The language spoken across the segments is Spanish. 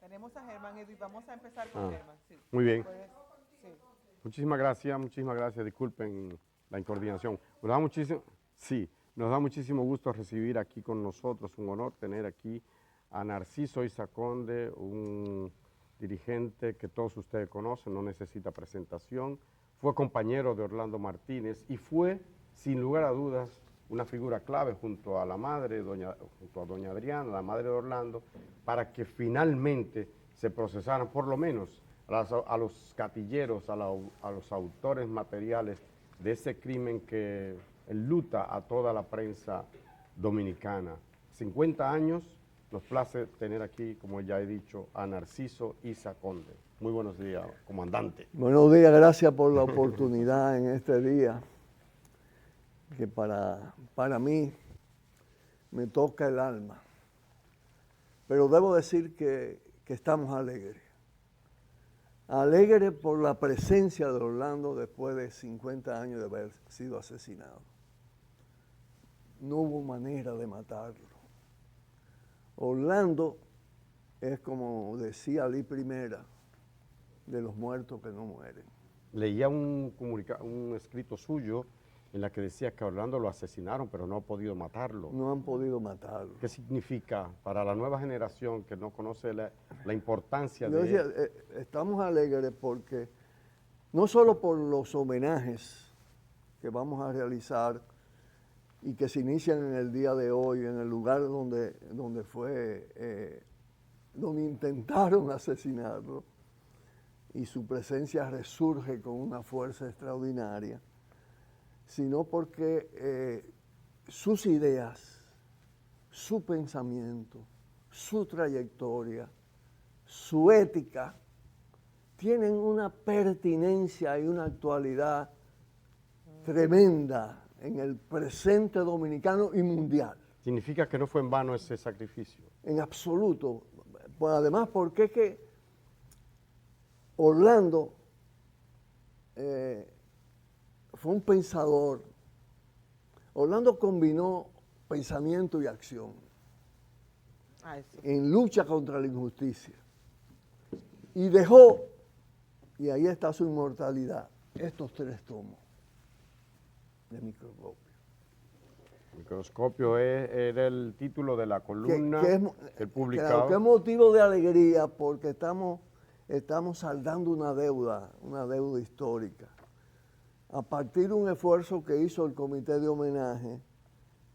Tenemos a Germán, Edwin, vamos a empezar con Germán. Sí. Muy bien. Sí. Muchísimas gracias. Disculpen la incoordinación. Nos da muchísimo gusto recibir aquí con nosotros, un honor tener aquí a Narciso Isa Conde, un dirigente que todos ustedes conocen, no necesita presentación. Fue compañero de Orlando Martínez y fue, sin lugar a dudas, una figura clave junto a la madre, junto a doña Adriana, la madre de Orlando, para que finalmente se procesaran por lo menos a los gatilleros, a los autores materiales de ese crimen que enluta a toda la prensa dominicana. 50 años, nos place tener aquí, como ya he dicho, a Narciso Isa Conde. Muy buenos días, comandante. Buenos días, gracias por la oportunidad en este día, que para mí me toca el alma. Pero debo decir que estamos alegres. Alegres por la presencia de Orlando después de 50 años de haber sido asesinado. No hubo manera de matarlo. Orlando es, como decía Lee Primera, de los muertos que no mueren. Leía un escrito suyo en la que decía que a Orlando lo asesinaron, pero no han podido matarlo. No han podido matarlo. ¿Qué significa para la nueva generación que no conoce la importancia Yo de decía, él? estamos alegres porque no solo por los homenajes que vamos a realizar y que se inician en el día de hoy, en el lugar donde intentaron asesinarlo, y su presencia resurge con una fuerza extraordinaria, sino porque sus ideas, su pensamiento, su trayectoria, su ética, tienen una pertinencia y una actualidad tremenda en el presente dominicano y mundial. Significa que no fue en vano ese sacrificio. En absoluto. Pues además, porque es que Orlando fue un pensador. Orlando combinó pensamiento y acción en lucha contra la injusticia. Y dejó, y ahí está su inmortalidad, estos 3 tomos de Microscopio. Microscopio era el título de la columna que él publicaba. Claro, que es motivo de alegría porque estamos saldando una deuda histórica. A partir de un esfuerzo que hizo el Comité de Homenaje,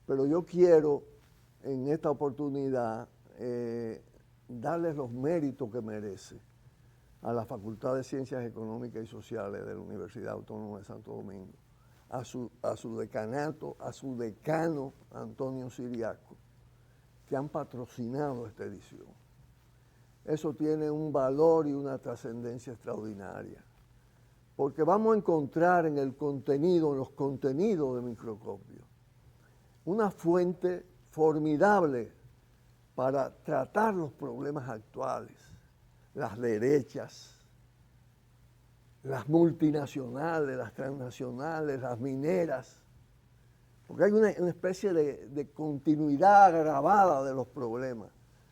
pero yo quiero en esta oportunidad darles los méritos que merece a la Facultad de Ciencias Económicas y Sociales de la Universidad Autónoma de Santo Domingo, a su decanato, a su decano Antonio Siriaco, que han patrocinado esta edición. Eso tiene un valor y una trascendencia extraordinaria, porque vamos a encontrar en los contenidos de Microscopio, una fuente formidable para tratar los problemas actuales, las derechas, las multinacionales, las transnacionales, las mineras, porque hay una especie de continuidad agravada de los problemas.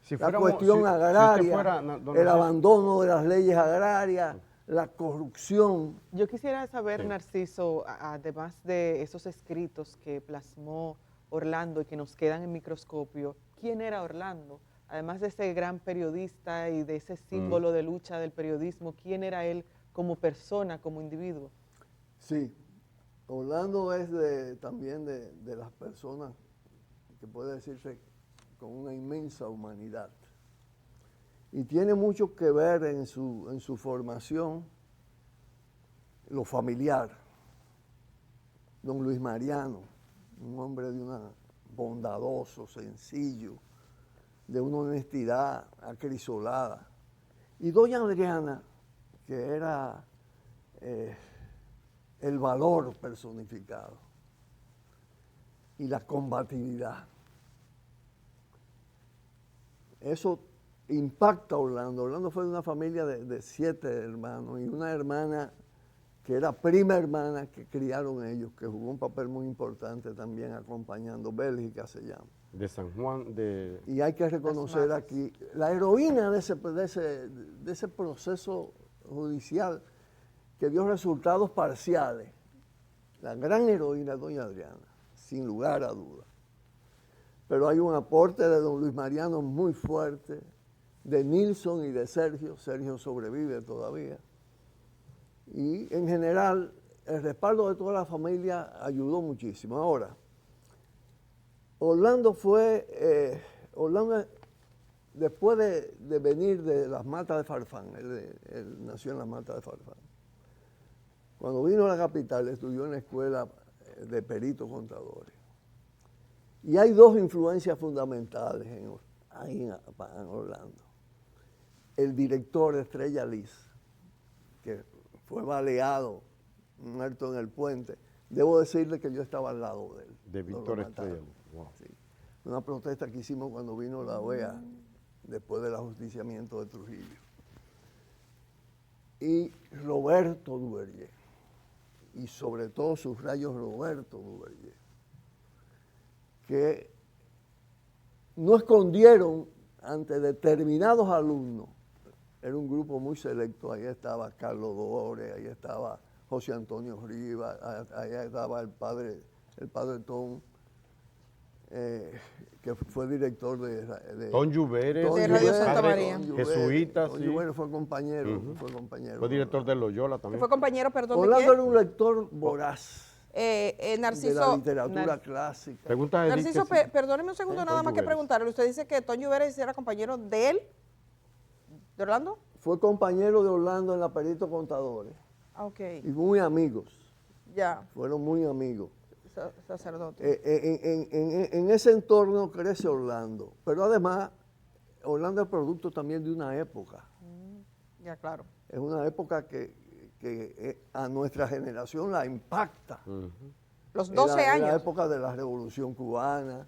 La cuestión agraria, el abandono de las leyes agrarias, la corrupción. Yo quisiera saber, Narciso, además de esos escritos que plasmó Orlando y que nos quedan en Microscopio, ¿quién era Orlando? Además de ese gran periodista y de ese símbolo de lucha del periodismo, ¿quién era él como persona, como individuo? Sí, Orlando es también de las personas que puede decirse con una inmensa humanidad. Y tiene mucho que ver en su formación, lo familiar. Don Luis Mariano, un hombre de una bondadoso, sencillo, de una honestidad acrisolada. Y doña Adriana, que era el valor personificado y la combatividad. Eso impacta a Orlando. Orlando fue de una familia de 7 hermanos y una hermana que era prima hermana que criaron ellos, que jugó un papel muy importante también acompañando, Bélgica se llama. De San Juan de... Y hay que reconocer aquí la heroína de ese proceso judicial que dio resultados parciales. La gran heroína es doña Adriana, sin lugar a dudas. Pero hay un aporte de don Luis Mariano muy fuerte, de Nilson y de Sergio. Sergio sobrevive todavía. Y en general, el respaldo de toda la familia ayudó muchísimo. Ahora, Orlando después de venir de las Matas de Farfán, él nació en las Matas de Farfán. Cuando vino a la capital, estudió en la escuela de peritos contadores. Y hay dos influencias fundamentales ahí en Orlando. El director Estrella Liz, que fue baleado, muerto en el puente. Debo decirle que yo estaba al lado de él. De Víctor Estrella. Wow. Sí. Una protesta que hicimos cuando vino la OEA, después del ajusticiamiento de Trujillo. Y Roberto Duvergé, y sobre todo subrayo Roberto Duvergé, que no escondieron ante determinados alumnos. Era un grupo muy selecto, ahí estaba Carlos Dore, ahí estaba José Antonio Rivas, ahí estaba el padre Tom, que fue director de Tom Lluveres, de Radio Santa María. Jesuita, Tom sí. Lluveres fue compañero, fue compañero. Fue director de Loyola también. Fue compañero, perdón, ¿de Orlando quién? era un lector voraz de la Narciso, literatura clásica. Pregunta a Edith Narciso, que sí. perdóneme un segundo nada más que Lluveres. preguntarle. Usted dice que Tom Lluveres era compañero de él, de Orlando. Fue compañero de Orlando en la Perito Contadores Ah, ok, y muy amigos, ya, fueron muy amigos. sacerdote. En ese entorno crece Orlando, pero además Orlando es producto también de una época. Ya, claro. Es una época que a nuestra generación la impacta. Los 12 En la años. época de la Revolución Cubana,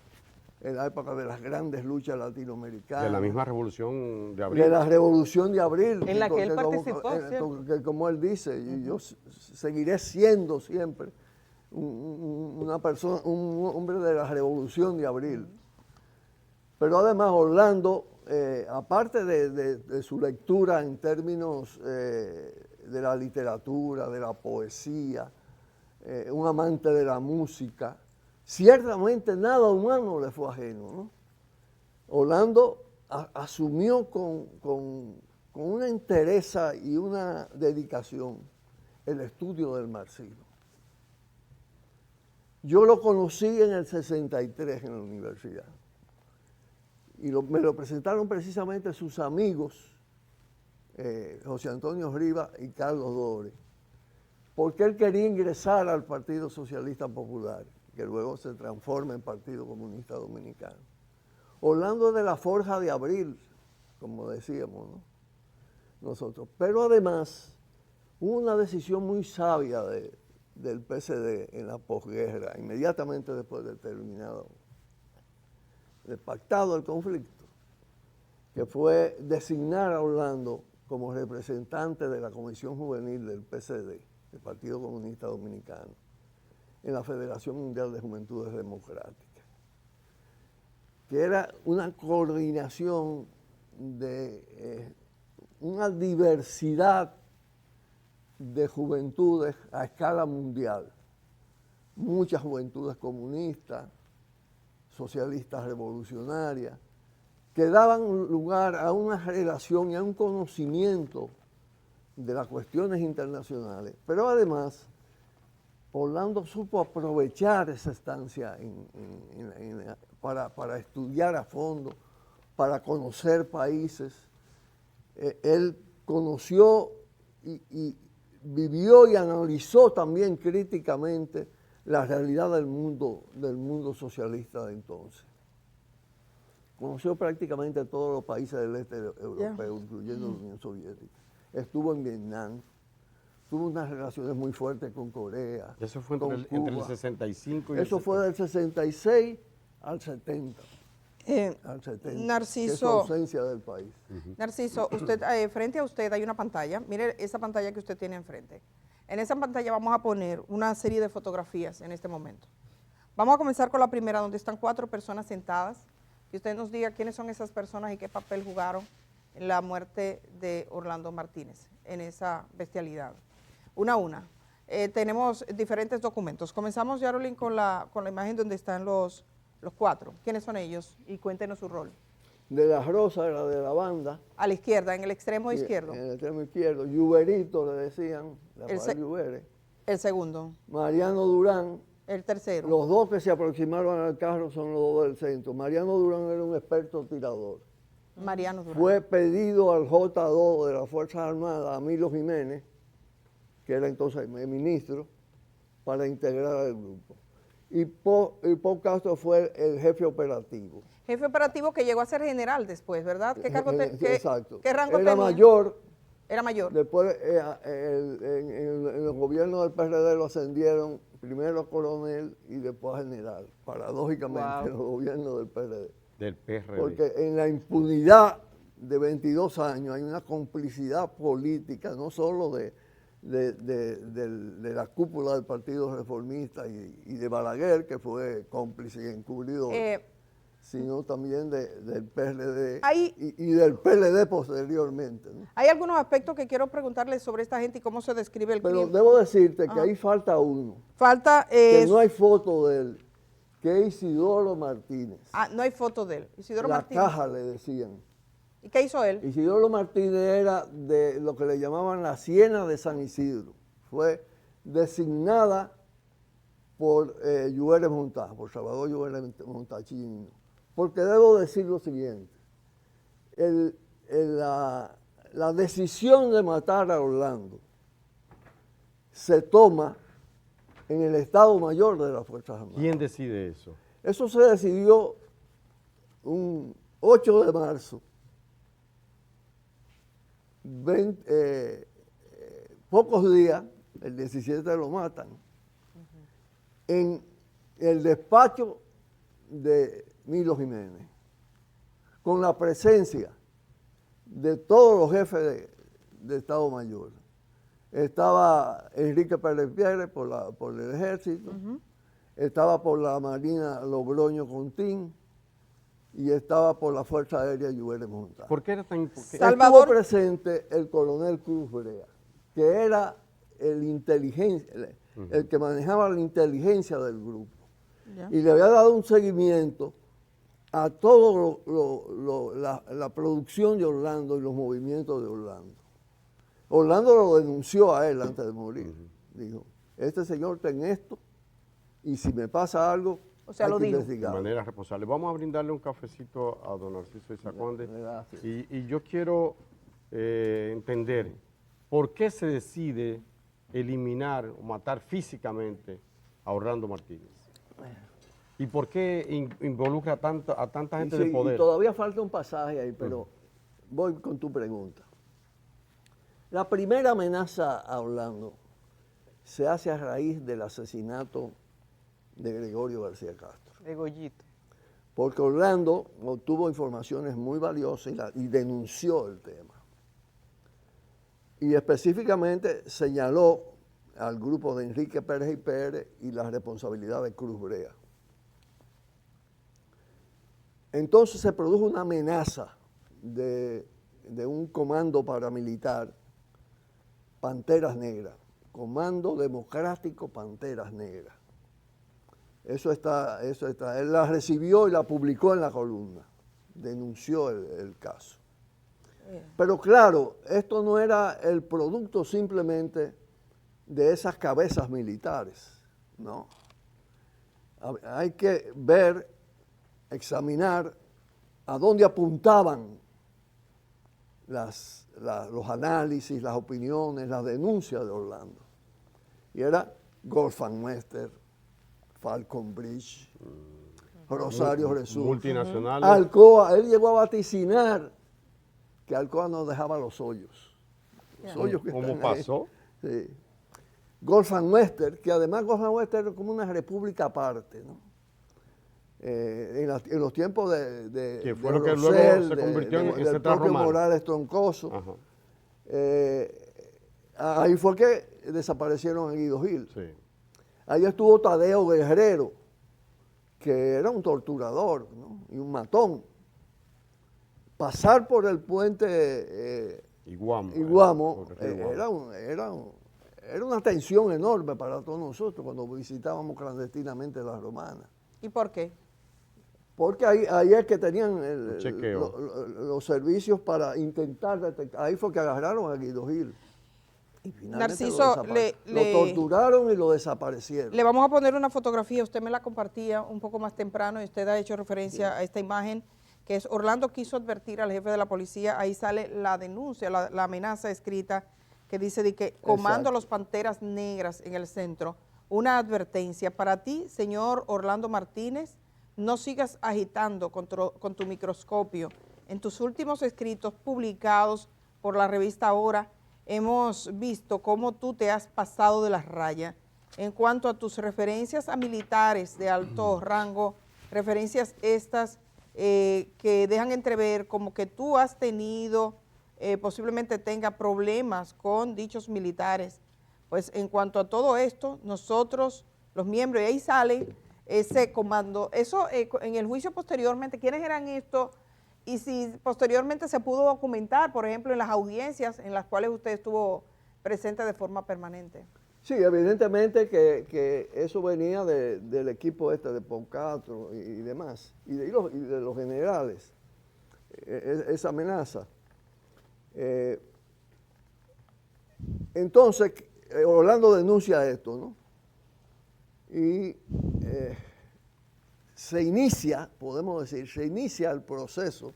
en la época de las grandes luchas latinoamericanas. De la misma revolución de abril. De la Revolución de Abril. En la que él como- participó, ¿cierto? que como él dice, y yo seguiré siendo siempre una persona, un hombre de la Revolución de Abril. Pero además Orlando, aparte de su lectura en términos de la literatura, de la poesía, un amante de la música, ciertamente nada humano le fue ajeno, ¿no? Orlando asumió con una entereza y una dedicación el estudio del marxismo. Yo lo conocí en el 63 en la universidad y me lo presentaron precisamente sus amigos, José Antonio Rivas y Carlos Dore, porque él quería ingresar al Partido Socialista Popular, que luego se transforma en Partido Comunista Dominicano. Orlando es de la Forja de Abril, como decíamos, ¿no? Nosotros. Pero además, hubo una decisión muy sabia del PCD en la posguerra, inmediatamente después de terminado, de pactado el conflicto, que fue designar a Orlando como representante de la Comisión Juvenil del PCD, del Partido Comunista Dominicano, en la Federación Mundial de Juventudes Democráticas, que era una coordinación de una diversidad de juventudes a escala mundial, muchas juventudes comunistas, socialistas revolucionarias, que daban lugar a una relación y a un conocimiento de las cuestiones internacionales. Pero además, Orlando supo aprovechar esa estancia para estudiar a fondo, para conocer países. Él conoció y vivió y analizó también críticamente la realidad del mundo socialista de entonces. Conoció prácticamente todos los países del este europeo, incluyendo la Unión Soviética. Estuvo en Vietnam, tuvo unas relaciones muy fuertes con Corea. Eso fue con entre el Cuba. 65 y Eso fue del 66 al 70. Al 70, que es su Narciso, ausencia del país. Narciso, usted, frente a usted hay una pantalla. Mire esa pantalla que usted tiene enfrente. En esa pantalla vamos a poner una serie de fotografías en este momento. Vamos a comenzar con la primera, donde están 4 personas sentadas. Que usted nos diga quiénes son esas personas y qué papel jugaron en la muerte de Orlando Martínez, en esa bestialidad. Una a una. Tenemos diferentes documentos. Comenzamos, Yarolín, con la imagen donde están los 4. ¿Quiénes son ellos? Y cuéntenos su rol. De la Rosa era de la banda. A la izquierda, en el extremo izquierdo. En el extremo izquierdo. Lluverito le decían, Lluvere. El segundo. Mariano Durán. El tercero. Los 2 que se aproximaron al carro son los 2 del centro. Mariano Durán era un experto tirador. Mariano Durán. Fue pedido al J2 de las Fuerzas Armadas, a Milo Jiménez, que era entonces el ministro, para integrar al grupo. Y Paul Castro fue el jefe operativo. Jefe operativo que llegó a ser general después, ¿verdad? ¿Qué cargo Exacto. ¿Qué rango era tenía? mayor. Era mayor. Después en el gobierno del PRD lo ascendieron primero a coronel y después a general, paradójicamente, en el gobierno del PRD. Del PRD. Porque en la impunidad de 22 años hay una complicidad política, no solo de la cúpula del Partido Reformista y de Balaguer, que fue cómplice y encubridor, sino también del PRD y del PLD posteriormente, ¿no? Hay algunos aspectos que quiero preguntarle sobre esta gente y cómo se describe el Pero crimen. debo decirte que ahí falta uno, Falta... que no hay foto de él, que es Isidoro Martínez. no hay foto de él. Isidoro La Martínez. Caja le decían. ¿Y qué hizo él? Isidoro Martínez era de lo que le llamaban la Siena de San Isidro. Fue designada por Lluveres Montá, por Salvador Lluveres Montachino. Porque debo decir lo siguiente, la decisión de matar a Orlando se toma en el Estado Mayor de las Fuerzas Armadas. ¿Quién decide eso? Eso se decidió un 8 de marzo. Pocos días, el 17 lo matan, en el despacho de Milo Jiménez, con la presencia de todos los jefes de Estado Mayor. Estaba Enrique Pérez Pierre por el Ejército, estaba por la Marina Logroño Contín y estaba por la Fuerza Aérea Lluveres Montá. ¿Por qué era tan importante? Salvador. Estuvo presente el coronel Cruz Brea, que era el que manejaba la inteligencia del grupo. Ya. Y le había dado un seguimiento a toda la producción de Orlando y los movimientos de Orlando. Orlando lo denunció a él antes de morir. Dijo, este señor ten esto y si me pasa algo, O sea, hay lo que dijo. De investigarlo. manera responsable. Vamos a brindarle un cafecito a don Narciso Izaconde. Gracias. Y yo quiero entender por qué se decide eliminar o matar físicamente a Orlando Martínez. ¿Y por qué involucra a tanta gente de Y poder? todavía falta un pasaje ahí, pero voy con tu pregunta. La primera amenaza a Orlando se hace a raíz del asesinato de Gregorio García Castro. De Goyito. Porque Orlando obtuvo informaciones muy valiosas y denunció el tema. Y específicamente señaló al grupo de Enrique Pérez y Pérez y la responsabilidad de Cruz Brea. Entonces se produjo una amenaza de un comando paramilitar, Panteras Negras, Comando Democrático Panteras Negras. Eso está. Él la recibió y la publicó en la columna, denunció el caso. Pero claro, esto no era el producto simplemente de esas cabezas militares, no. Hay que ver, examinar a dónde apuntaban los análisis, las opiniones, las denuncias de Orlando. Y era Golfamester, Falcon Bridge, Rosario Jesús, Multinacionales. Alcoa. Él llegó a vaticinar que Alcoa no dejaba los hoyos. Los hoyos que ¿Cómo están ahí. pasó? Sí. Golfamester, que además Golfamester era como una república aparte, ¿no? En los tiempos de Que fue de lo que Rosell, luego se convirtió en del Central propio Romano. Morales Troncoso. Ajá. ahí fue que desaparecieron a Guido Gil. Sí. Ahí estuvo Tadeo Guerrero, que era un torturador, ¿no? Y un matón. Pasar por el puente Iguamo era una tensión enorme para todos nosotros cuando visitábamos clandestinamente la Romana. ¿Y por qué? Porque ahí es que tenían chequeo. los servicios para intentar detectar. Ahí fue que agarraron a Guido Gil. Y finalmente Narciso, lo torturaron y lo desaparecieron. Le vamos a poner una fotografía, usted me la compartía un poco más temprano y usted ha hecho referencia a esta imagen, que es Orlando quiso advertir al jefe de la policía, ahí sale la denuncia, la amenaza escrita, que dice de que comando a los Panteras Negras en el centro, una advertencia para ti, señor Orlando Martínez, no sigas agitando con tu microscopio. En tus últimos escritos publicados por la revista Ahora, hemos visto cómo tú te has pasado de la raya en cuanto a tus referencias a militares de alto rango, referencias estas que dejan entrever como que tú has tenido, posiblemente tenga problemas con dichos militares. Pues en cuanto a todo esto, nosotros, los miembros, y ahí sale ese comando, eso en el juicio posteriormente, ¿quiénes eran estos? Y si posteriormente se pudo documentar, por ejemplo, en las audiencias en las cuales usted estuvo presente de forma permanente. Sí, evidentemente que eso venía del equipo de Poncastro y demás, y de los generales, esa amenaza. Entonces, Orlando denuncia esto, ¿no? Y podemos decir, se inicia el proceso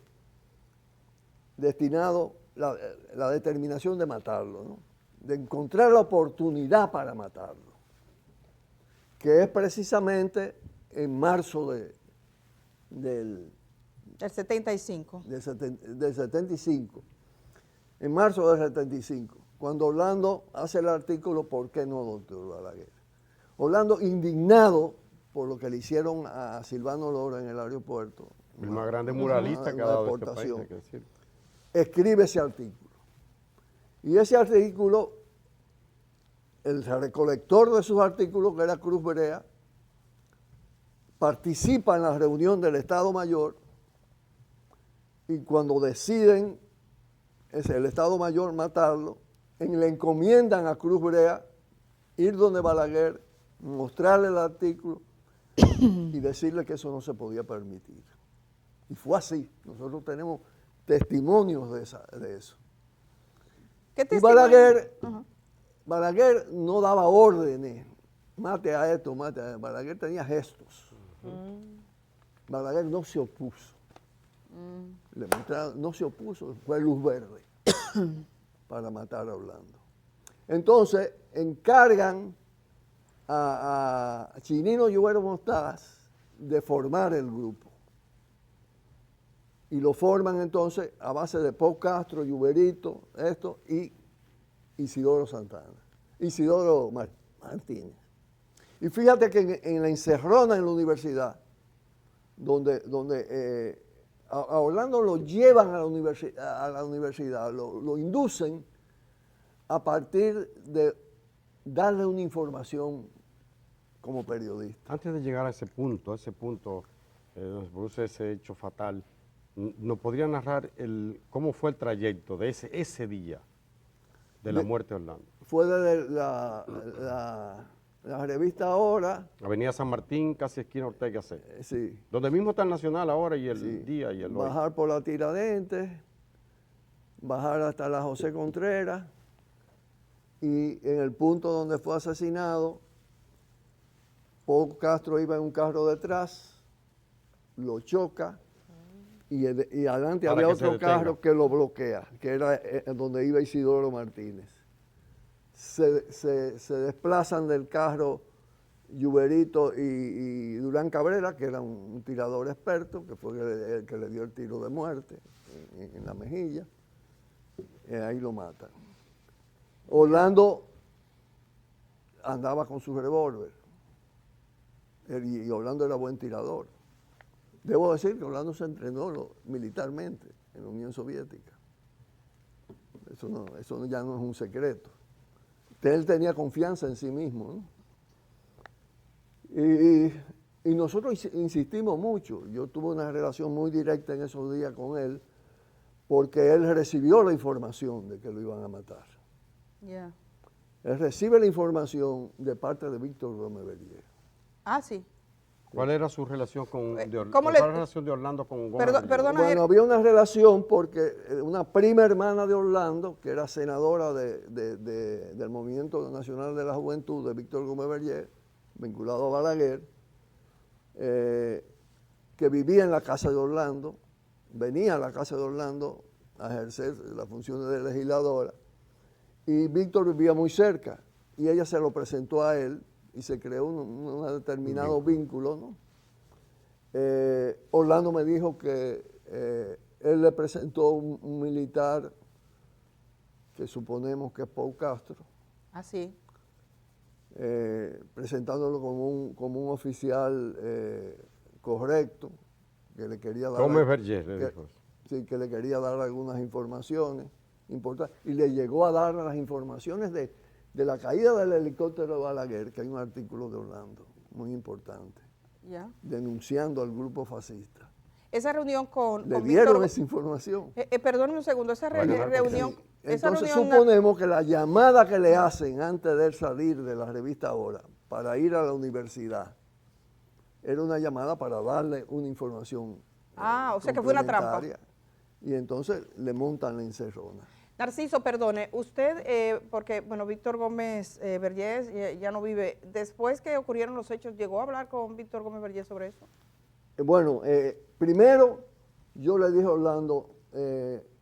destinado a la determinación de matarlo, ¿no? De encontrar la oportunidad para matarlo, que es precisamente en marzo del 75. Del 75, en marzo del 75, cuando Orlando hace el artículo ¿Por qué no, doctor Balaguer? Orlando, indignado por lo que le hicieron a Silvano Lora en el aeropuerto, El más grande muralista que ha dado este país, hay que decir. Escribe ese artículo. Y ese artículo, el recolector de sus artículos, que era Cruz Berea, participa en la reunión del Estado Mayor y cuando deciden el Estado Mayor matarlo, le encomiendan a Cruz Berea ir donde Balaguer, mostrarle el artículo y decirle que eso no se podía permitir. Y fue así. Nosotros tenemos testimonios de eso. ¿Qué Y testimonio? Balaguer no daba órdenes, mate a esto, mate a esto. Balaguer tenía gestos. Balaguer no se opuso. Le mostraron, no se opuso, fue luz verde para matar a Orlando. Entonces encargan a Chinino Lluero Mostaz de formar el grupo. Y lo forman entonces a base de Pau Castro, Lluverito, y Isidoro Santana, Isidoro Martínez. Y fíjate que en la encerrona en la universidad, donde a Orlando lo llevan a la universidad, lo inducen a partir de darle una información como periodista. Antes de llegar a ese punto donde se produce ese hecho fatal, ¿nos podría narrar cómo fue el trayecto de ese día de la muerte de Orlando? Fue desde la revista Ahora. Avenida San Martín, casi esquina Ortega C. Sí. Donde mismo está el Nacional ahora y el día y el hoy. Bajar por la Tiradentes, bajar hasta la José Contreras, y en el punto donde fue asesinado, Pau Castro iba en un carro detrás, lo choca, y adelante había otro carro que lo bloquea, que era donde iba Isidoro Martínez. Se desplazan del carro Lluverito y Durán Cabrera, que era un tirador experto, que fue el que le dio el tiro de muerte en la mejilla, y ahí lo matan. Orlando andaba con su revólver, y Orlando era buen tirador. Debo decir que Orlando se entrenó militarmente en la Unión Soviética. Eso ya no es un secreto. él tenía confianza en sí mismo, ¿no? Y nosotros insistimos mucho. Yo tuve una relación muy directa en esos días con él, porque él recibió la información de que lo iban a matar. Ya. Él recibe la información de parte de Víctor Gómez Berrier. Ah, sí. ¿Cuál era su relación ¿Cómo ¿cuál le- era la relación de Orlando con Gómez Berrier? Perdona, Bueno, había una relación porque una prima hermana de Orlando, que era senadora del Movimiento Nacional de la Juventud de Víctor Gómez Berrier, vinculado a Balaguer, que vivía en la casa de Orlando, venía a la casa de Orlando a ejercer las funciones de legisladora, y Víctor vivía muy cerca, y ella se lo presentó a él, y se creó un determinado vínculo, ¿no? Orlando me dijo que él le presentó un militar que suponemos que es Pau Castro, Ah, sí. presentándolo como un oficial correcto, que le quería dar... Gómez Berrier le dijo. Sí, que le quería dar algunas informaciones importantes, y le llegó a dar las informaciones de la caída del helicóptero de Balaguer, que hay un artículo de Orlando muy importante, Ya. denunciando al grupo fascista. Esa reunión con Le Víctor dieron esa información. perdóneme un segundo, esa Para ganar reunión... Sí. Esa Entonces reunión suponemos que la llamada que le hacen antes de él salir de la revista Ahora para ir a la universidad era una llamada para darle una información. O sea que fue una trampa. complementaria, y entonces le montan la encerrona. Narciso, perdone, usted, porque, bueno, Víctor Gómez Berrier ya no vive, después que ocurrieron los hechos, ¿llegó a hablar con Víctor Gómez Berrier sobre eso? Bueno, primero yo le dije a Orlando,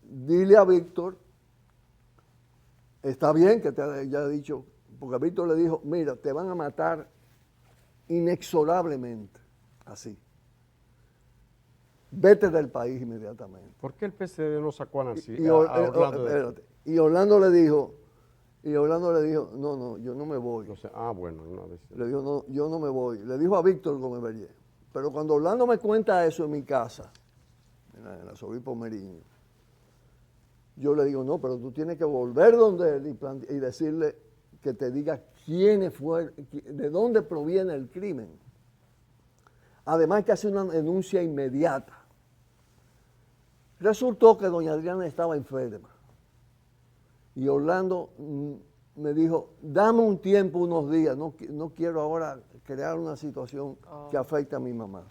dile a Víctor, está bien que te haya dicho, porque Víctor le dijo, mira, te van a matar inexorablemente, así. Vete del país inmediatamente. ¿Por qué el PCD no sacó a Narciso? Y Orlando le dijo, no, yo no me voy. No sé, bueno, no, Le dijo, no, yo no me voy. Le dijo a Víctor Gómez Berrier. Pero cuando Orlando me cuenta eso en mi casa, en la Sobibor Meriño, yo le digo, no, pero tú tienes que volver donde él y decirle que te diga de dónde proviene el crimen. Además que hace una denuncia inmediata. Resultó que doña Adriana estaba enferma. Y Orlando me dijo, dame un tiempo, unos días, no quiero ahora crear una situación que afecte a mi mamá.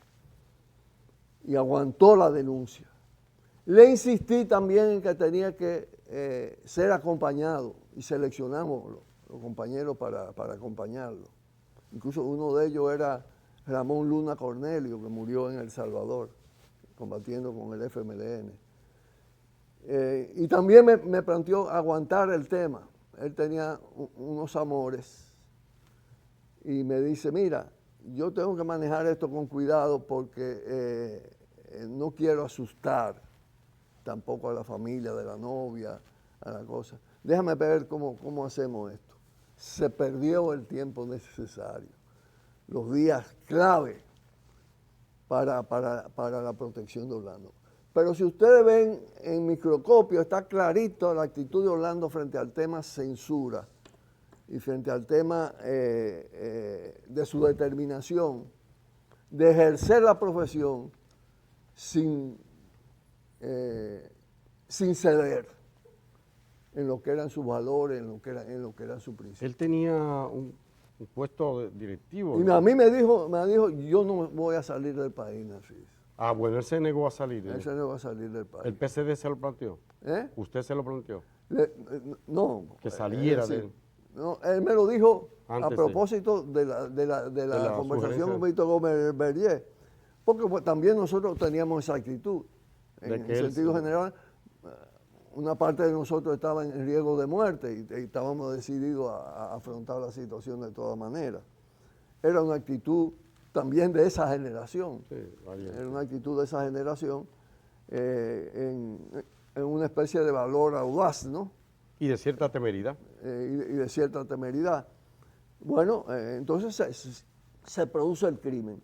Y aguantó la denuncia. Le insistí también en que tenía que ser acompañado, y seleccionamos los compañeros para acompañarlo. Incluso uno de ellos era Ramón Luna Cornelio, que murió en El Salvador, combatiendo con el FMLN. Y también me planteó aguantar el tema. Él tenía unos amores y me dice, mira, yo tengo que manejar esto con cuidado porque no quiero asustar tampoco a la familia de la novia, a la cosa. Déjame ver cómo hacemos esto. Se perdió el tiempo necesario, los días clave para la protección de Orlando. Pero si ustedes ven en microscopio, está clarito la actitud de Orlando frente al tema censura y frente al tema de su determinación de ejercer la profesión sin ceder en lo que eran sus valores, en lo que eran sus principios. Él tenía un puesto directivo. Y a mí me dijo, yo no voy a salir del país, Narciso. Bueno, él se negó a salir. Él se negó a salir del país. ¿El PCD se lo planteó? ¿Usted se lo planteó? No. Que saliera de él. No, él me lo dijo Antes a propósito de la conversación con Víctor Gómez Berrier, porque pues, también nosotros teníamos esa actitud. En sentido general, una parte de nosotros estaba en riesgo de muerte y estábamos decididos a afrontar la situación de todas maneras. Era una actitud también de esa generación. Sí, era una actitud de esa generación en una especie de valor audaz, ¿no? Y de cierta temeridad. Y de cierta temeridad. Bueno, entonces se produce el crimen.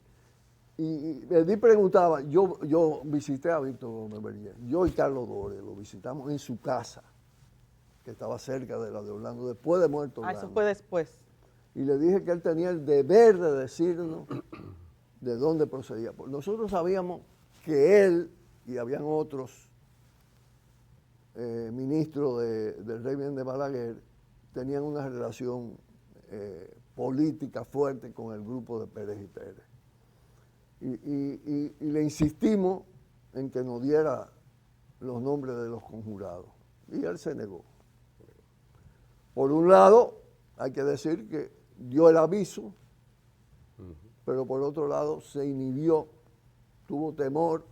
Y Edith preguntaba, yo visité a Víctor Gómez Berrier, yo y Carlos Dore lo visitamos en su casa, que que estaba cerca de la de Orlando, después de muerto Orlando. Eso fue después. Y le dije que él tenía el deber de decirnos de dónde procedía. Porque nosotros sabíamos que él, y habían otros ministros del régimen de Balaguer, tenían una relación política fuerte con el grupo de Pérez y Pérez. Y le insistimos en que nos diera los nombres de los conjurados. Y él se negó. Por un lado, hay que decir que dio el aviso, pero por otro lado se inhibió, tuvo temor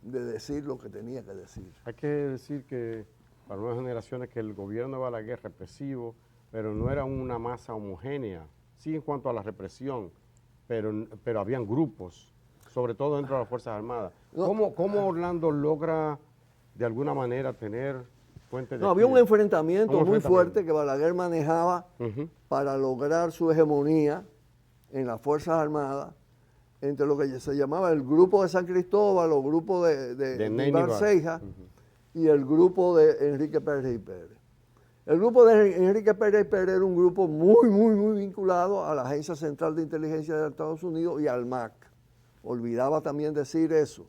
de decir lo que tenía que decir. Hay que decir que para nuevas generaciones que el gobierno de Balaguer es represivo, pero no era una masa homogénea, sí en cuanto a la represión, pero habían grupos, sobre todo dentro de las Fuerzas Armadas. ¿Cómo Orlando logra de alguna manera tener fuentes de... No, había un enfrentamiento muy fuerte que Balaguer manejaba para lograr su hegemonía en las Fuerzas Armadas, entre lo que se llamaba el grupo de San Cristóbal, o grupo de Ibar Ceja, y el grupo de Enrique Pérez y Pérez. El grupo de Enrique Pérez y Pérez era un grupo muy vinculado a la Agencia Central de Inteligencia de Estados Unidos y al MAC. Olvidaba también decir eso.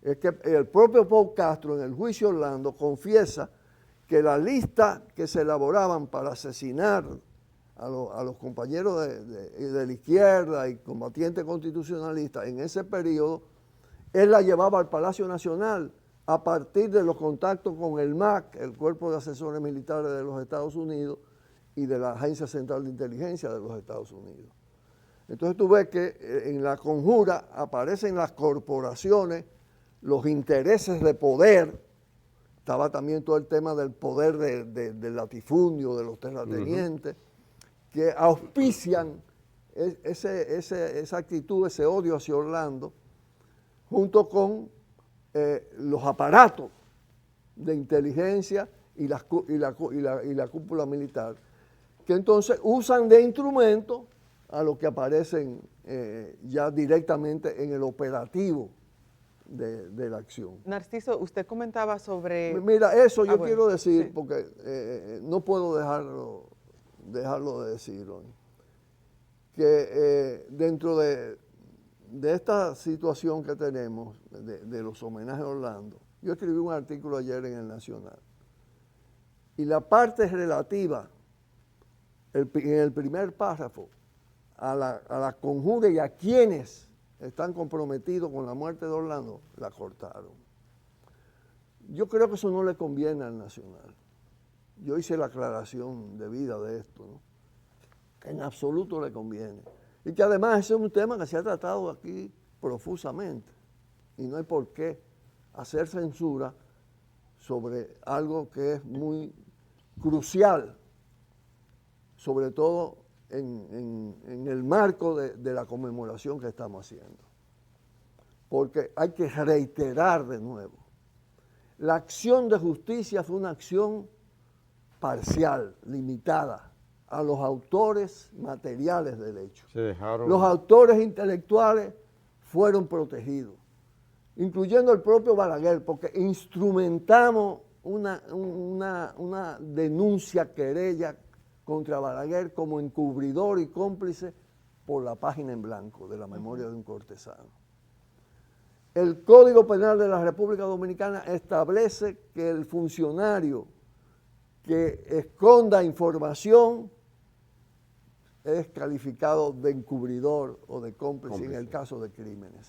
Es que el propio Paul Castro en el juicio Orlando confiesa que la lista que se elaboraban para asesinar a los compañeros de la izquierda y combatientes constitucionalistas en ese periodo, él la llevaba al Palacio Nacional a partir de los contactos con el MAC, el Cuerpo de Asesores Militares de los Estados Unidos, y de la Agencia Central de Inteligencia de los Estados Unidos. Entonces tú ves que en la conjura aparecen las corporaciones, los intereses de poder, estaba también todo el tema del poder del latifundio, de los terratenientes, que auspician esa actitud, ese odio hacia Orlando, junto con los aparatos de inteligencia y la cúpula militar, que entonces usan de instrumento a los que aparecen ya directamente en el operativo de la acción. Narciso, usted comentaba sobre... Mira, eso yo quiero decir, sí, porque no puedo dejarlo de decir hoy, que dentro de esta situación que tenemos, de los homenajes a Orlando, yo escribí un artículo ayer en El Nacional, y la parte relativa, en el primer párrafo, a la conjura y a quienes están comprometidos con la muerte de Orlando, la cortaron. Yo creo que eso no le conviene al Nacional. Yo hice la aclaración debida de esto, ¿no? Que en absoluto le conviene. Y que además ese es un tema que se ha tratado aquí profusamente. Y no hay por qué hacer censura sobre algo que es muy crucial, sobre todo en el marco de la conmemoración que estamos haciendo. Porque hay que reiterar de nuevo, la acción de justicia fue una acción parcial, limitada a los autores materiales del hecho. Los autores intelectuales fueron protegidos, incluyendo el propio Balaguer, porque instrumentamos una denuncia, querella contra Balaguer como encubridor y cómplice por la página en blanco de la memoria de un cortesano. El Código Penal de la República Dominicana establece que el funcionario que esconda información es calificado de encubridor o de cómplice en el caso de crímenes.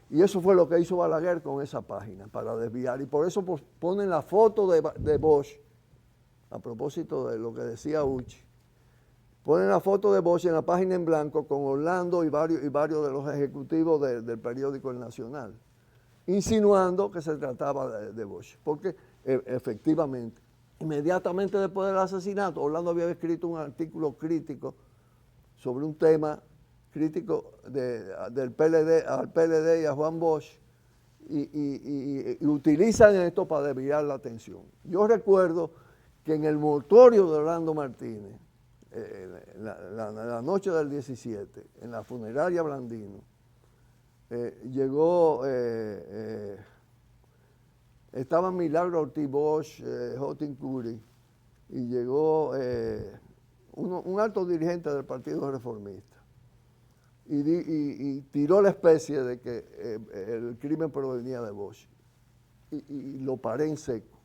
Y eso fue lo que hizo Balaguer con esa página, para desviar. Y por eso ponen la foto de Bosch, a propósito de lo que decía Uchi. Ponen la foto de Bosch en la página en blanco con Orlando y varios de los ejecutivos del periódico El Nacional, insinuando que se trataba de Bosch. Porque efectivamente, inmediatamente después del asesinato, Orlando había escrito un artículo crítico sobre un tema crítico del PLD, al PLD y a Juan Bosch, y utilizan esto para desviar la atención. Yo recuerdo que en el mortorio de Orlando Martínez, la noche del 17, en la funeraria Blandino, estaban Milagro Ortiz Bosch, Jotin Curi, y llegó un alto dirigente del Partido Reformista y tiró la especie de que el crimen provenía de Bosch y lo paré en seco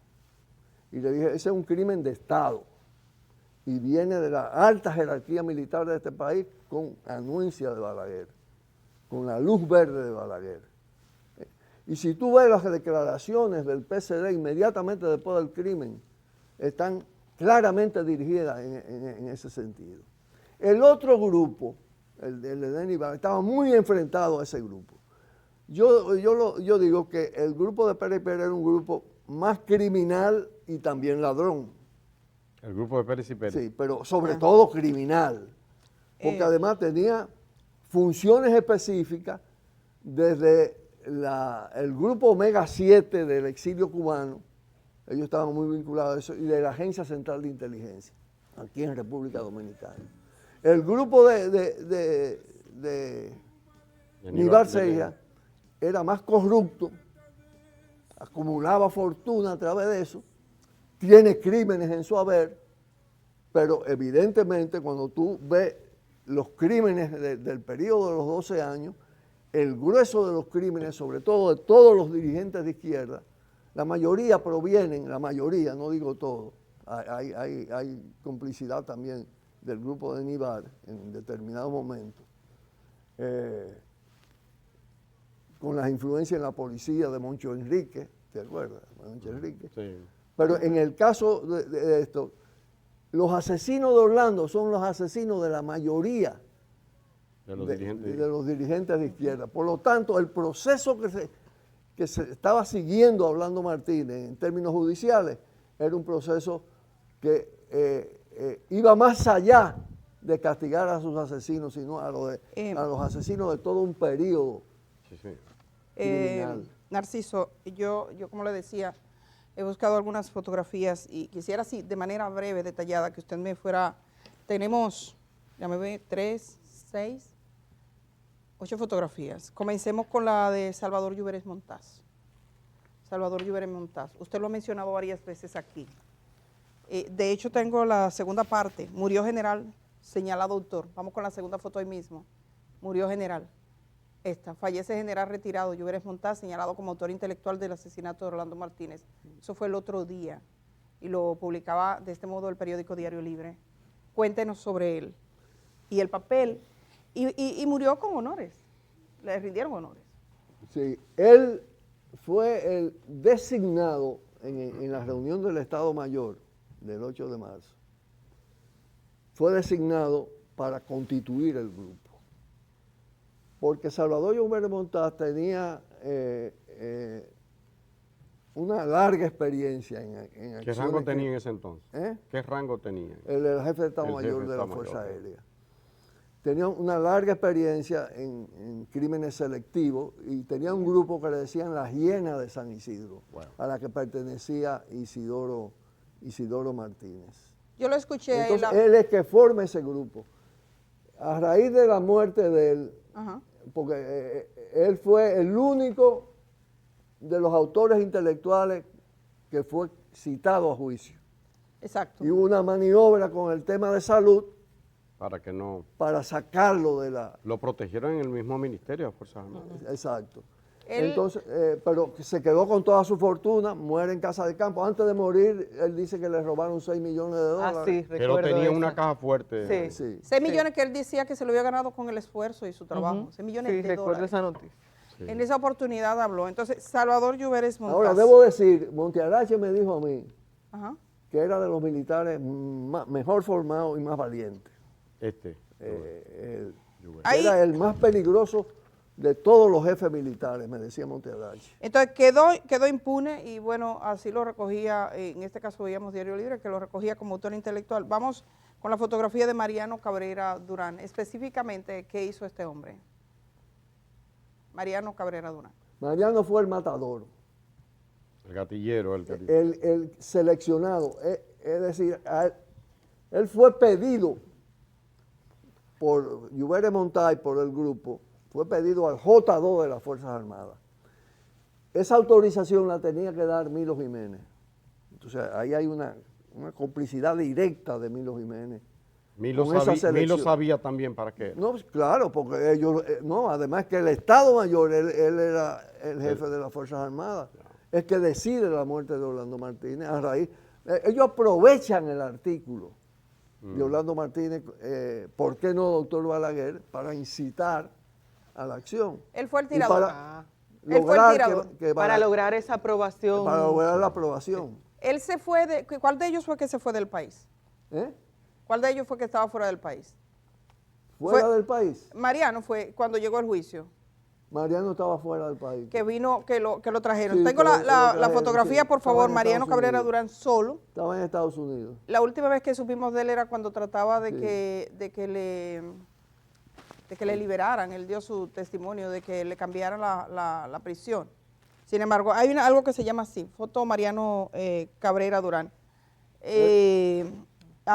y le dije, ese es un crimen de Estado y viene de la alta jerarquía militar de este país con anuencia de Balaguer, con la luz verde de Balaguer. Y si tú ves las declaraciones del PCD inmediatamente después del crimen, están claramente dirigidas en ese sentido. El otro grupo, el de Denis Ibarra, estaba muy enfrentado a ese grupo. Yo digo que el grupo de Pérez Pérez era un grupo más criminal y también ladrón. El grupo de Pérez y Pérez. Sí, pero sobre todo criminal, porque además tenía funciones específicas desde el grupo Omega 7 del exilio cubano, ellos estaban muy vinculados a eso, y de la Agencia Central de Inteligencia, aquí en República Dominicana. El grupo de Aníbal Seija era más corrupto, acumulaba fortuna a través de eso, tiene crímenes en su haber, pero evidentemente cuando tú ves los crímenes del periodo de los 12 años, el grueso de los crímenes, sobre todo de todos los dirigentes de izquierda, la mayoría provienen, la mayoría, no digo todo, hay complicidad también del grupo de Nibar en determinados momentos, con las influencias en la policía de Moncho Enrique, ¿te acuerdas? Moncho Enrique. Sí. Pero en el caso de esto, los asesinos de Orlando son los asesinos de la mayoría de los dirigentes de izquierda. Por lo tanto, el proceso que se estaba siguiendo a Orlando Martínez en términos judiciales era un proceso que iba más allá de castigar a sus asesinos, sino a los asesinos de todo un periodo criminal. Narciso, yo como le decía, he buscado algunas fotografías y quisiera así, de manera breve, detallada, que usted me fuera, tenemos, ya me ve, 3, 6, 8 fotografías. Comencemos con la de Salvador Lluveres Montaz. Salvador Lluveres Montaz, usted lo ha mencionado varias veces aquí. De hecho, tengo la segunda parte, murió general, señalado autor. Vamos con la segunda foto ahí mismo, murió general. Esta, fallece general retirado Lluveres Montaz, señalado como autor intelectual del asesinato de Orlando Martínez. Eso fue el otro día y lo publicaba de este modo el periódico Diario Libre. Cuéntenos sobre él y el papel. Y murió con honores, le rindieron honores. Sí, él fue el designado en la reunión del Estado Mayor del 8 de marzo. Fue designado para constituir el grupo. Porque Salvador Lluveres Montaz tenía una larga experiencia en acciones. ¿Qué rango tenía en ese entonces? ¿Qué rango tenía? El jefe de Estado Mayor de la Fuerza Aérea. Tenía una larga experiencia en crímenes selectivos y tenía un grupo que le decían la Hiena de San Isidro, a la que pertenecía Isidoro Martínez. Yo lo escuché. Entonces, él es que forma ese grupo. A raíz de la muerte de él, porque él fue el único de los autores intelectuales que fue citado a juicio. Exacto. Y hubo una maniobra con el tema de salud para sacarlo de la... Lo protegieron en el mismo Ministerio de Fuerzas Armadas. Exacto. Entonces, pero se quedó con toda su fortuna, muere en casa de campo. Antes de morir, él dice que le robaron $6 millones. Sí, pero tenía una caja fuerte. Sí. 6 millones que él decía que se lo había ganado con el esfuerzo y su trabajo. 6 millones de dólares. Recuerdo esa noticia. Sí. En esa oportunidad habló. Entonces, Salvador Lluveres Montaz. Ahora, debo decir, Montearache me dijo a mí que era de los militares mejor formados y más valientes. Era el más peligroso de todos los jefes militares, me decía Montearache. Entonces quedó impune y bueno, así lo recogía, en este caso veíamos Diario Libre, que lo recogía como autor intelectual. Vamos con la fotografía de Mariano Cabrera Durán. Específicamente, ¿qué hizo este hombre? Mariano Cabrera Durán. Mariano fue el matador. El gatillero. El seleccionado. Es decir, él fue pedido por Lluveres Montaz y por el grupo, fue pedido al J2 de las Fuerzas Armadas. Esa autorización la tenía que dar Milo Jiménez. Entonces ahí hay una una complicidad directa de Milo Jiménez. Milo con esa Milo selección. sabía también para qué. No, pues, claro, porque ellos, no, además que el Estado Mayor, él era el jefe de las Fuerzas Armadas, es que decide la muerte de Orlando Martínez a raíz. Ellos aprovechan el artículo de Orlando Martínez, ¿por qué no, doctor Balaguer?, para incitar a la acción. Él fue el Y tirador. para Él fue el lograr tirador. Para lograr esa aprobación. para lograr la aprobación. Él se fue de, ¿cuál de ellos fue que se fue del país? ¿Eh? ¿Cuál de ellos fue que estaba fuera del país? Fuera Fue- del país. Mariano fue cuando llegó el juicio, Mariano estaba fuera del país. que vino, que lo trajeron. Sí, Tengo que lo la trajeron, fotografía, sí. por Estaba favor, en Mariano Estados Cabrera Unidos. Durán solo. Estaba en Estados Unidos. La última vez que supimos de él era cuando trataba de, Sí. que le liberaran. Él dio su testimonio de que le cambiaran la prisión. Sin embargo, hay algo que se llama así, foto Mariano Cabrera Durán.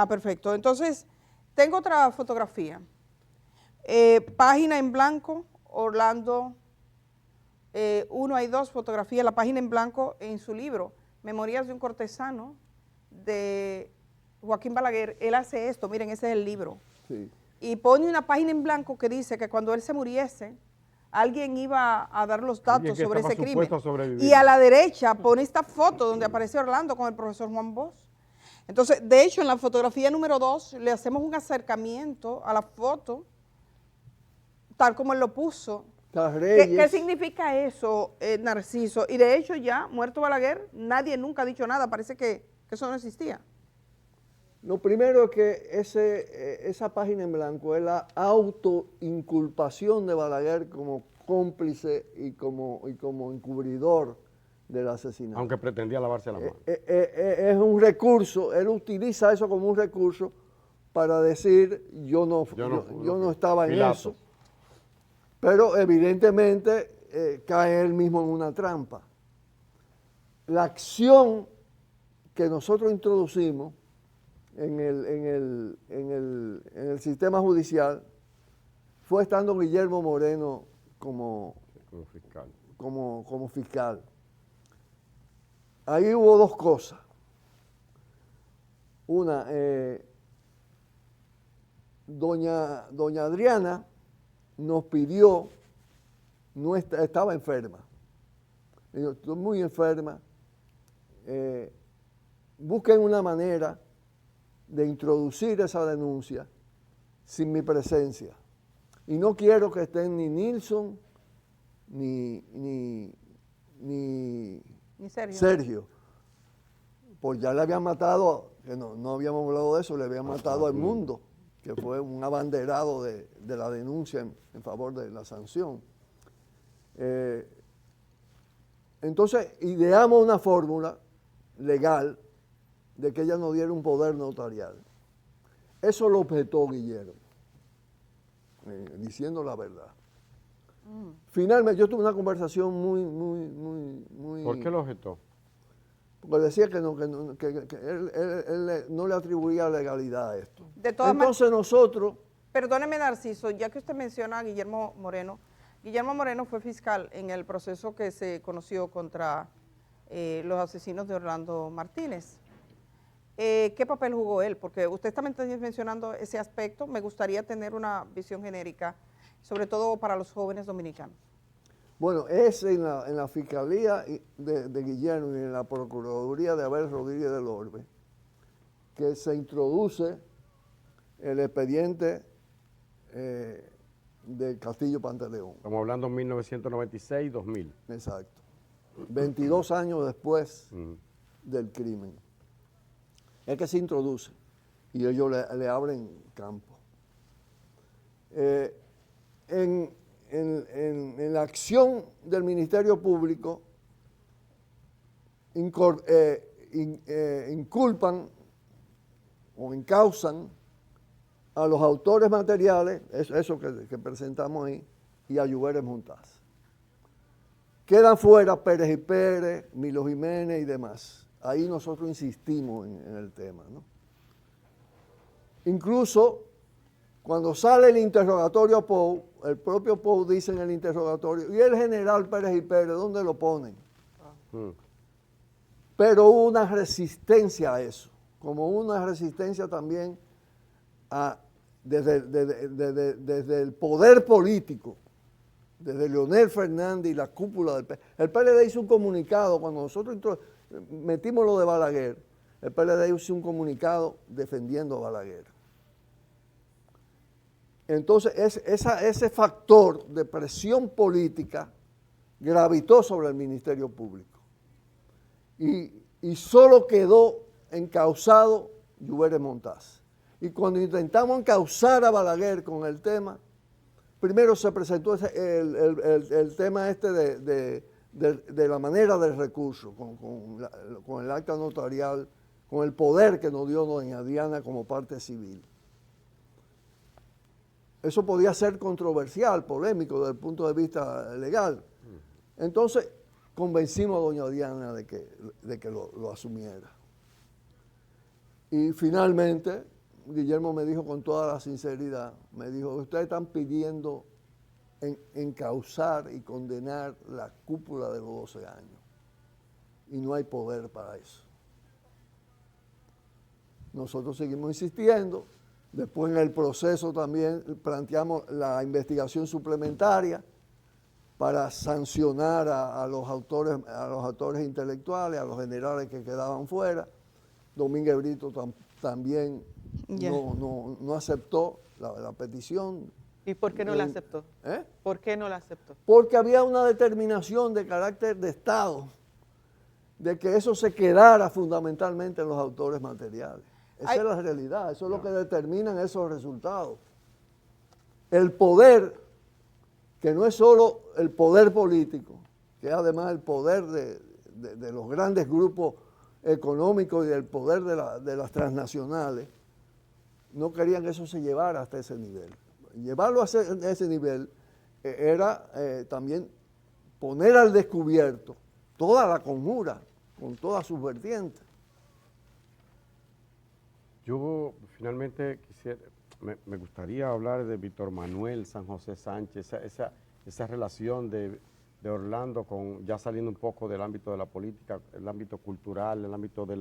Perfecto. Entonces, tengo otra fotografía. Página en blanco, Orlando. Hay dos fotografías, la página en blanco en su libro, Memorias de un cortesano, de Joaquín Balaguer. Él hace esto, miren, ese es el libro. Sí. Y pone una página en blanco que dice que cuando él se muriese, alguien iba a dar los Alguien datos que sobre estaba ese crimen. supuesto a sobrevivir. Y a la derecha pone esta foto donde aparece Orlando con el profesor Juan Bosch. Entonces, de hecho, en la fotografía número 2 le hacemos un acercamiento a la foto, tal como él lo puso. ¿Qué significa eso, Narciso? Y de hecho ya, muerto Balaguer, nadie nunca ha dicho nada, parece que eso no existía. Lo primero es que esa página en blanco es la autoinculpación de Balaguer como cómplice y como encubridor del asesinato. Aunque pretendía lavarse la mano. Es un recurso, él utiliza eso como un recurso para decir yo no estaba en Pilato. eso. Pero evidentemente cae él mismo en una trampa. La acción que nosotros introducimos en el sistema judicial fue estando Guillermo Moreno como fiscal. como fiscal. Ahí hubo dos cosas. Una, doña Adriana nos pidió, estaba enferma. Dijo, estoy muy enferma. Busquen una manera de introducir esa denuncia sin mi presencia. Y no quiero que estén ni Nilson ni Sergio. Pues ya le habían matado, que no habíamos hablado de eso, le habían matado al Mundo, que fue un abanderado de la denuncia en favor de la sanción. Entonces, ideamos una fórmula legal de que ella nos diera un poder notarial. Eso lo objetó Guillermo, diciendo la verdad. Finalmente, yo tuve una conversación muy... ¿Por qué lo objetó? Porque decía que él no le atribuía legalidad a esto. De todas Entonces nosotros... Perdóneme, Narciso, ya que usted menciona a Guillermo Moreno fue fiscal en el proceso que se conoció contra los asesinos de Orlando Martínez. ¿Qué papel jugó él? Porque usted está mencionando ese aspecto, me gustaría tener una visión genérica, sobre todo para los jóvenes dominicanos. Bueno, es en la Fiscalía de Guillermo y en la Procuraduría de Abel Rodríguez del Orbe que se introduce el expediente del Castillo Pantaleón. Estamos hablando de 1996-2000. Exacto. 22 años después del crimen. Es que se introduce y ellos le abren campo. En la acción del Ministerio Público inculpan o encausan a los autores materiales, eso que presentamos ahí, y a Lluveres Montaz. Quedan fuera Pérez y Pérez, Milo Jiménez y demás. Ahí nosotros insistimos en el tema, ¿no? Incluso cuando sale el interrogatorio a Pou, el propio Pou dice en el interrogatorio, ¿y el general Pérez y Pérez dónde lo ponen? Pero hubo una resistencia a eso. como una resistencia también desde el poder político, desde Leonel Fernández y la cúpula del PLD. El PLD hizo un comunicado, cuando nosotros metimos lo de Balaguer, el PLD hizo un comunicado defendiendo a Balaguer. Entonces, ese factor de presión política gravitó sobre el Ministerio Público. Y solo quedó encausado Lluvere Montaz. Y cuando intentamos encauzar a Balaguer con el tema, primero se presentó el tema de la manera del recurso, con el acta notarial, con el poder que nos dio doña Diana como parte civil. Eso podía ser controversial, polémico desde el punto de vista legal. Entonces, convencimos a doña Diana de que lo asumiera. Y finalmente, Guillermo me dijo con toda la sinceridad, me dijo, ustedes están pidiendo encauzar y condenar la cúpula de los 12 años. Y no hay poder para eso. Nosotros seguimos insistiendo. Después en el proceso también planteamos la investigación suplementaria para sancionar a los autores intelectuales, a los generales que quedaban fuera. Domínguez Brito también no aceptó la petición. ¿Y por qué no la aceptó? ¿Por qué no la aceptó? Porque había una determinación de carácter de Estado, de que eso se quedara fundamentalmente en los autores materiales. Esa es la realidad, eso es lo que determinan esos resultados. El poder, que no es solo el poder político, que es además el poder de los grandes grupos económicos y del poder de las transnacionales, no querían que eso se llevara hasta ese nivel. Llevarlo a ese nivel era también poner al descubierto toda la conjura, con todas sus vertientes. Yo finalmente me gustaría hablar de Víctor Manuel San José Sánchez, esa relación de Orlando ya saliendo un poco del ámbito de la política, el ámbito cultural, el ámbito de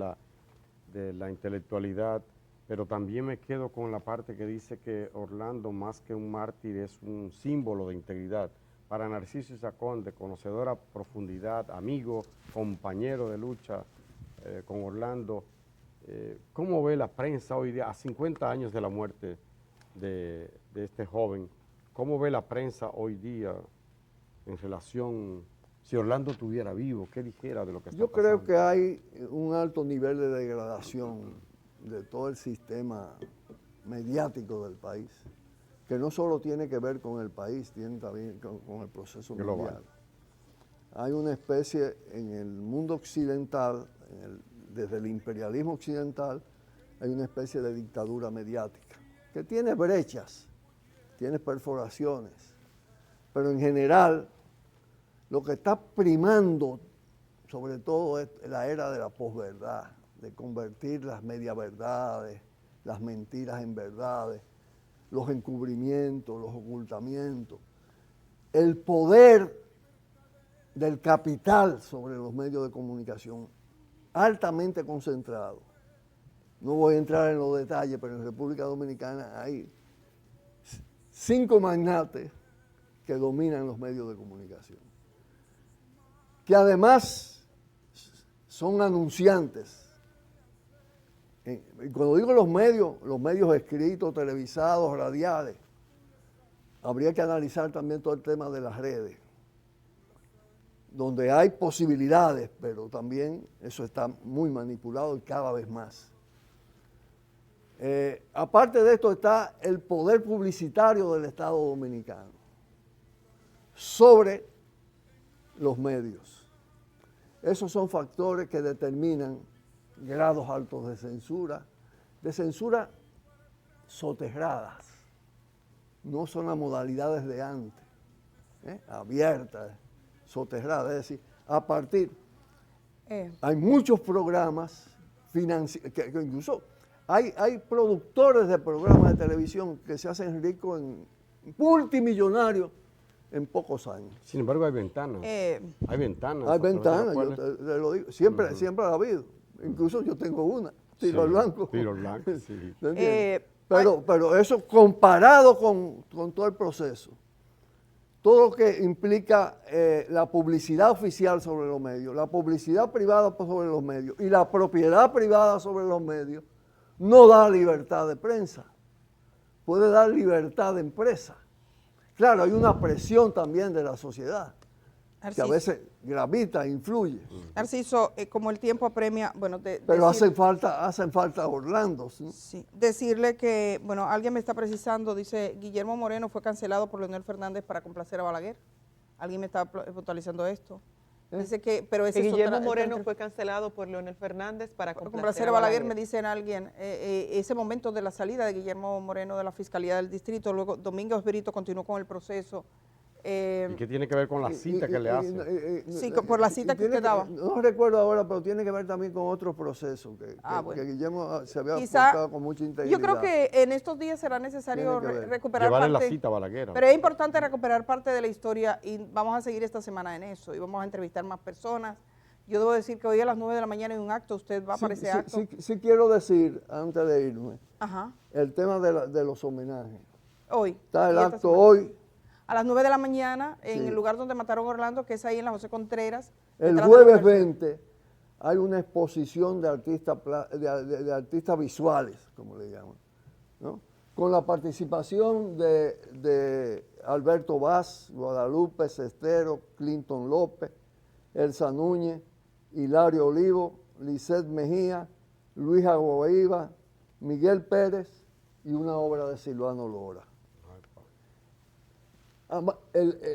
la intelectualidad, pero también me quedo con la parte que dice que Orlando, más que un mártir, es un símbolo de integridad. Para Narciso Isaconde, conocedor a profundidad, amigo, compañero de lucha con Orlando, ¿cómo ve la prensa hoy día, a 50 años de la muerte de este joven? ¿Cómo ve la prensa hoy día en relación, si Orlando estuviera vivo, qué dijera de lo que está pasando? Yo creo que hay un alto nivel de degradación de todo el sistema mediático del país, que no solo tiene que ver con el país, tiene también con el proceso mundial. Hay una especie en el mundo occidental, desde el imperialismo occidental, hay una especie de dictadura mediática, que tiene brechas, tiene perforaciones, pero en general lo que está primando sobre todo es la era de la posverdad, de convertir las mediaverdades, las mentiras en verdades, los encubrimientos, los ocultamientos, el poder del capital sobre los medios de comunicación altamente concentrado. No voy a entrar en los detalles, pero en República Dominicana hay 5 magnates que dominan los medios de comunicación, que además son anunciantes. Y cuando digo los medios escritos, televisados, radiales, habría que analizar también todo el tema de las redes, donde hay posibilidades, pero también eso está muy manipulado y cada vez más. Aparte de esto está el poder publicitario del Estado Dominicano sobre los medios. Esos son factores que determinan grados altos de censura soterradas. No son las modalidades de antes, abiertas, soterradas. Es decir, a partir, hay muchos programas que incluso hay productores de programas de televisión que se hacen ricos multimillonarios en pocos años. Sin embargo, hay ventanas. Hay ventanas. Hay ventanas, yo te lo digo. Siempre ha habido. Incluso yo tengo una. tiro al blanco. Tiro al blanco, sí. ¿Te entiendes? Pero eso comparado con todo el proceso, todo lo que implica la publicidad oficial sobre los medios, la publicidad privada sobre los medios y la propiedad privada sobre los medios, no da libertad de prensa, puede dar libertad de empresa. Claro, hay una presión también de la sociedad, que a veces gravita, influye. Narciso, como el tiempo apremia, bueno, pero hacen falta Orlando. ¿Sí? Sí, decirle que, bueno, alguien me está precisando, dice, Guillermo Moreno fue cancelado por Leonel Fernández para complacer a Balaguer. Alguien me está puntualizando esto. Dice que, pero ese que es Guillermo Moreno fue cancelado por Leonel Fernández para complacer a Balaguer, me dicen alguien, ese momento de la salida de Guillermo Moreno de la Fiscalía del Distrito, luego Domingo Esperito continuó con el proceso. ¿Y qué tiene que ver con la cita que le hace? Sí, por la cita que usted daba. No recuerdo ahora, pero tiene que ver también con otros procesos que Guillermo se había portado con mucha integridad. Yo creo que en estos días será necesario recuperar llevarle parte. La cita a Balaguer. Pero es importante recuperar parte de la historia y vamos a seguir esta semana en eso y vamos a entrevistar más personas. Yo debo decir que hoy a las 9 de la mañana hay un acto, usted va para ese acto. Sí quiero decir, antes de irme, Ajá. el tema de los homenajes. Hoy. Está el acto hoy. A las 9 de la mañana, en el lugar donde mataron a Orlando, que es ahí en la José Contreras. El jueves 20 hay una exposición de artistas visuales, como le llaman, ¿no? Con la participación de Alberto Vaz, Guadalupe Cestero, Clinton López, Elsa Núñez, Hilario Olivo, Lisette Mejía, Luis Aguaiba, Miguel Pérez y una obra de Silvano Lora.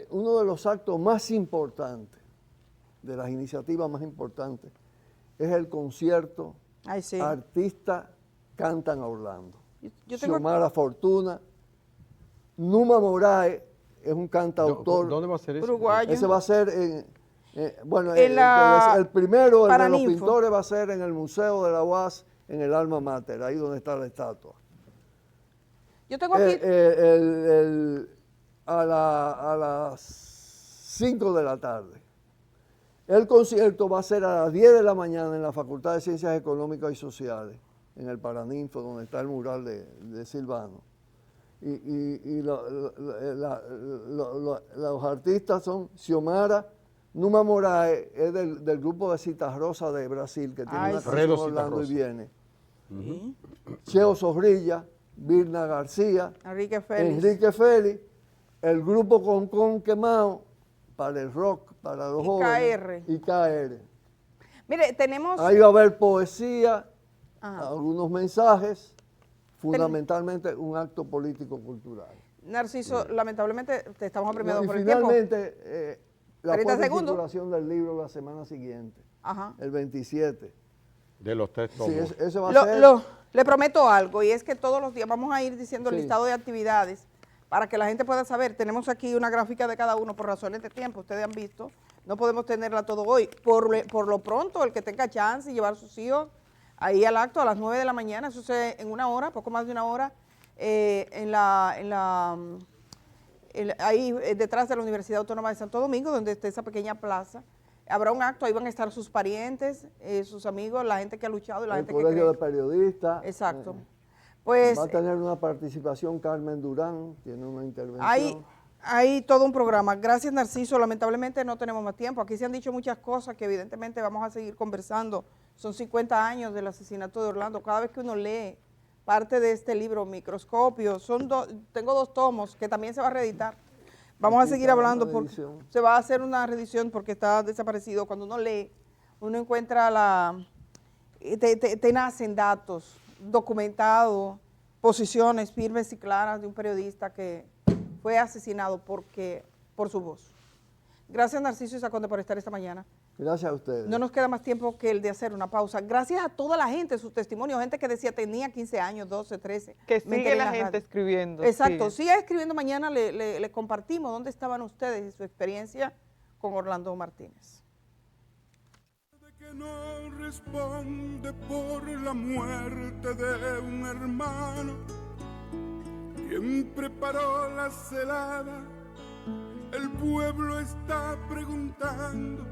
Uno de los actos más importantes, de las iniciativas más importantes, es el concierto Artistas Cantan a Orlando. Xiomara Fortuna, Numa Moraes es un cantautor. ¿Dónde va a ser eso? Uruguayo. Ese va a ser el primero, el de los pintores, va a ser en el Museo de la UAS, en el Alma Mater, ahí donde está la estatua. Yo tengo aquí... a las 5 de la tarde. El concierto va a ser a las 10 de la mañana en la Facultad de Ciencias Económicas y Sociales, en el Paraninfo, donde está el mural de Silvano. Y los artistas son Xiomara, Numa Moraes, es del grupo de Citarrosa de Brasil, que tiene una canción Orlando y viene. Cheo Zorrilla, Virna García, Enrique Félix, el grupo Concon Quemado para el rock, para los jóvenes. Y KR. Mire, tenemos... Ahí va a haber poesía, algunos mensajes, fundamentalmente un acto político-cultural. Narciso, lamentablemente te estamos apremiados por el tiempo. Y finalmente, la titulación del libro la semana siguiente, el 27. De los 3 tomos. Sí, ese va a ser... Le prometo algo, y es que todos los días vamos a ir diciendo el listado de actividades para que la gente pueda saber. Tenemos aquí una gráfica de cada uno por razones de tiempo, ustedes han visto, no podemos tenerla todo hoy. Por lo pronto, el que tenga chance y llevar a sus hijos ahí al acto a las 9 de la mañana, eso es en una hora, poco más de una hora, ahí detrás de la Universidad Autónoma de Santo Domingo, donde está esa pequeña plaza. Habrá un acto, ahí van a estar sus parientes, sus amigos, la gente que ha luchado y la gente que cree. El Colegio de Periodistas. Exacto. Pues, va a tener una participación Carmen Durán, tiene una intervención. Hay todo un programa. Gracias, Narciso. Lamentablemente no tenemos más tiempo. Aquí se han dicho muchas cosas que evidentemente vamos a seguir conversando. Son 50 años del asesinato de Orlando. Cada vez que uno lee parte de este libro, Microscopio, tengo 2 tomos que también se va a reeditar. Vamos a seguir hablando porque se va a hacer una reedición porque está desaparecido. Cuando uno lee, uno encuentra te nacen datos documentados, posiciones firmes y claras de un periodista que fue asesinado por su voz. Gracias, Narciso Isaconde, por estar esta mañana. Gracias a ustedes. No nos queda más tiempo que el de hacer una pausa. Gracias a toda la gente, sus testimonios, gente que decía tenía 15 años, 12, 13. Que sigue la gente escribiendo. Exacto, sigue escribiendo. Mañana le compartimos dónde estaban ustedes y su experiencia con Orlando Martínez. Que no responde por la muerte de un hermano, quien preparó la celada, el pueblo está preguntando,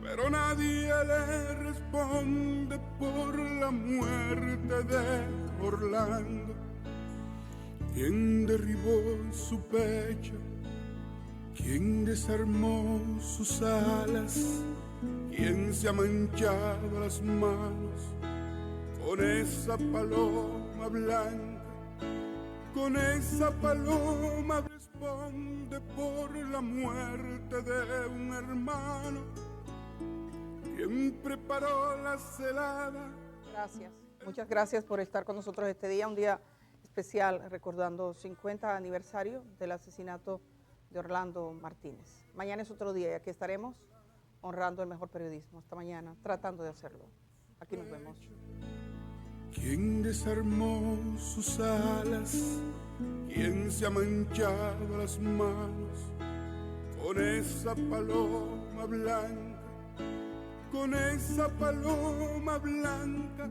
pero nadie nadie le responde por la muerte de Orlando. ¿Quién derribó su pecho? ¿Quién desarmó sus alas? ¿Quién se ha manchado las manos con esa paloma blanca? Con esa paloma responde por la muerte de un hermano. ¿Quién preparó la celada? Gracias. Muchas gracias por estar con nosotros este día, un día especial recordando 50 aniversario del asesinato de Orlando Martínez. Mañana es otro día y aquí estaremos honrando el mejor periodismo. Hasta mañana, tratando de hacerlo. Aquí nos vemos. ¿Quién desarmó sus alas? ¿Quién se ha manchado las manos con esa paloma blanca? Con esa paloma blanca